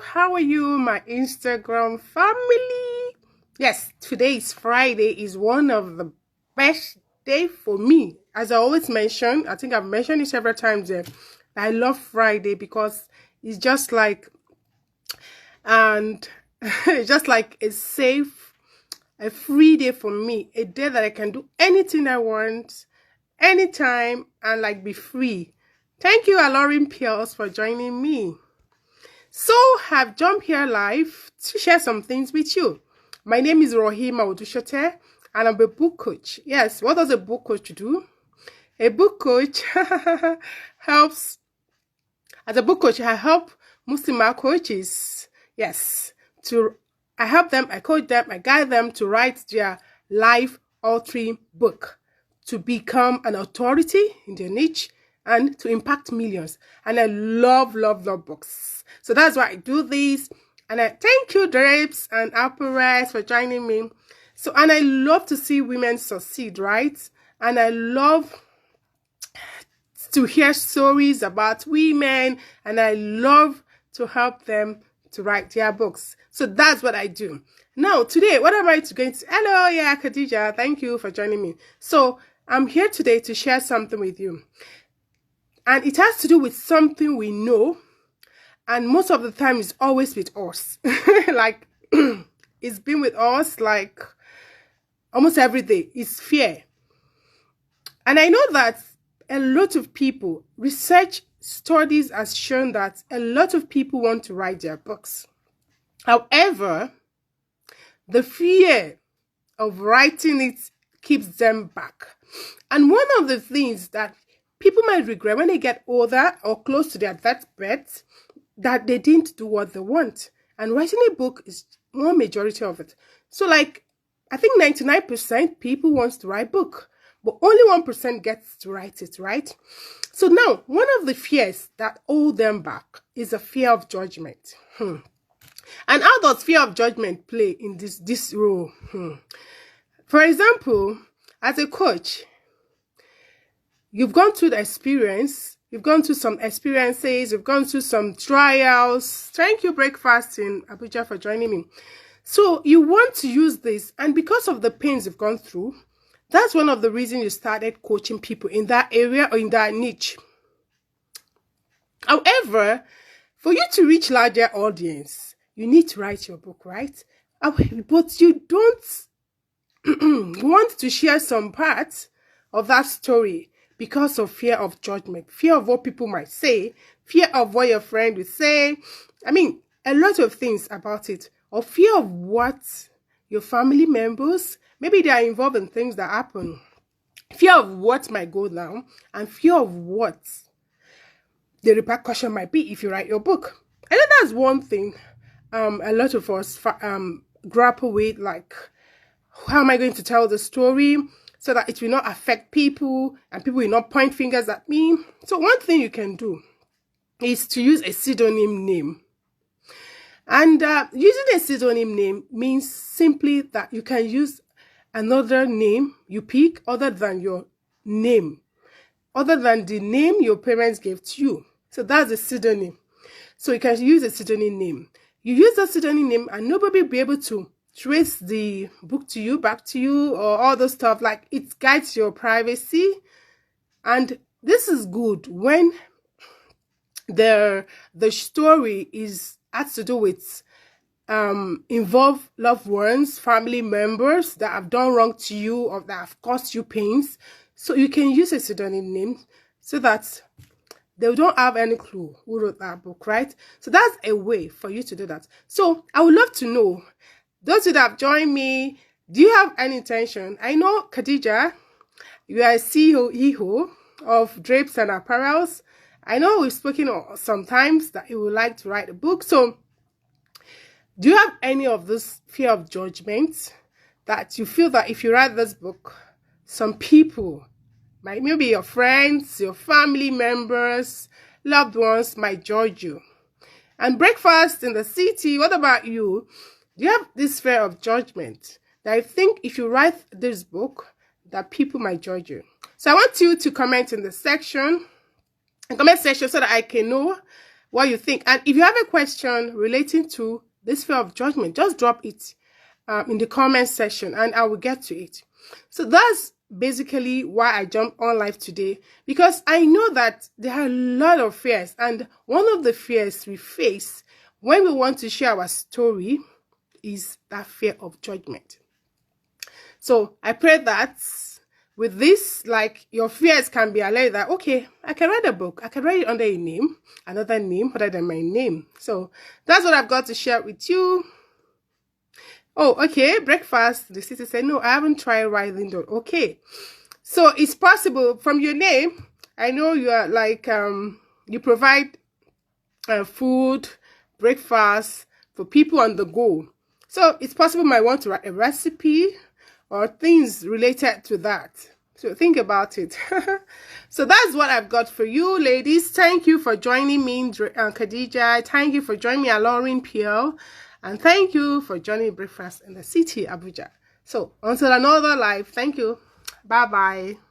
How are you, my Instagram family? Yes, today is Friday, is one of the best day for me. As I always mention, I think I've mentioned it several times there. I love Friday because it's just like it's just like a safe, a free day for me, a day that I can do anything I want, anytime, and like be free. Thank you, Alorin Pills, for joining me. So, I've jumped here live to share some things with you. My name is Raheemah, and I'm a book coach. Yes, what does a book coach do? A book coach helps, as a book coach, I help Muslim coaches, yes, I coach them, I guide them to write their life-altering book, to become an authority in their niche, and to impact millions. And I love books. So that's why I do this. And I thank you, Drapes and Apparels, for joining me. So, and I love to see women succeed, right? And I love to hear stories about women, and I love to help them to write their books. So that's what I do. Now, today, what am I going to... Hello, yeah, Khadija, thank you for joining me. So, I'm here today to share something with you. And it has to do with something we know, and most of the time it's always with us. Like, it's been with us like almost every day. It's fear. And I know that a lot of people, research studies has shown that a lot of people want to write their books. However, the fear of writing it keeps them back. And one of the things that people might regret when they get older or close to their deathbed, that they didn't do what they want. And writing a book is one majority of it. So like, I think 99% people wants to write a book, but only 1% gets to write it, right? So now, one of the fears that hold them back is a fear of judgment. And how does fear of judgment play in this role? For example, as a coach, you've gone through the experience, you've gone through some experiences, you've gone through some trials. Thank you, Breakfast in Abuja, for joining me. So you want to use this, and because of the pains you've gone through, that's one of the reasons you started coaching people in that area or in that niche. However, for you to reach larger audience, you need to write your book, right? But you don't want to share some parts of that story because of fear of judgment, fear of what people might say, fear of what your friend will say. I mean, a lot of things about it. Or fear of what your family members, maybe they are involved in things that happen. Fear of what might go down, and fear of what the repercussion might be if you write your book. I know that's one thing a lot of us grapple with, like, how am I going to tell the story so that it will not affect people and people will not point fingers at me? So one thing you can do is to use a pseudonym name. And using a pseudonym name means simply that you can use another name you pick other than your name, other than the name your parents gave to you. So that's a pseudonym. So you can use a pseudonym name. You use that pseudonym name and nobody will be able to trace the book to you, back to you, or all those stuff. Like, it guides your privacy. And this is good when the story has to do with involve loved ones, family members that have done wrong to you or that have caused you pains. So you can use a pseudonym name so that they don't have any clue who wrote that book, right? So that's a way for you to do that. So I would love to know, those who have joined me, do you have any intention? I know, Khadija, you are a CEO of Drapes and Apparels. I know we've spoken sometimes that you would like to write a book. So do you have any of this fear of judgment that you feel that if you write this book, some people, maybe your friends, your family members, loved ones, might judge you? And Breakfast in the City, what about you? Do you have this fear of judgment that I think if you write this book, that people might judge you? So I want you to comment in the comment section so that I can know what you think. And if you have a question relating to this fear of judgment, just drop it in the comment section and I will get to it. So that's basically why I jumped on live today, because I know that there are a lot of fears, and one of the fears we face when we want to share our story is that fear of judgment. So I pray that with this, like, your fears can be allayed, that okay, I can write a book, I can write it under a name, another name other than my name. So that's what I've got to share with you. Oh, okay, breakfast. The sister said, no, I haven't tried writing down. Okay, so it's possible from your name. I know you are like, you provide food, breakfast for people on the go. So it's possible you might want to write a recipe or things related to that. So think about it. So that's what I've got for you, ladies. Thank you for joining me, Khadija. Thank you for joining me, Lauren Peel. And thank you for joining Breakfast in the City, Abuja. So until another live, thank you. Bye-bye.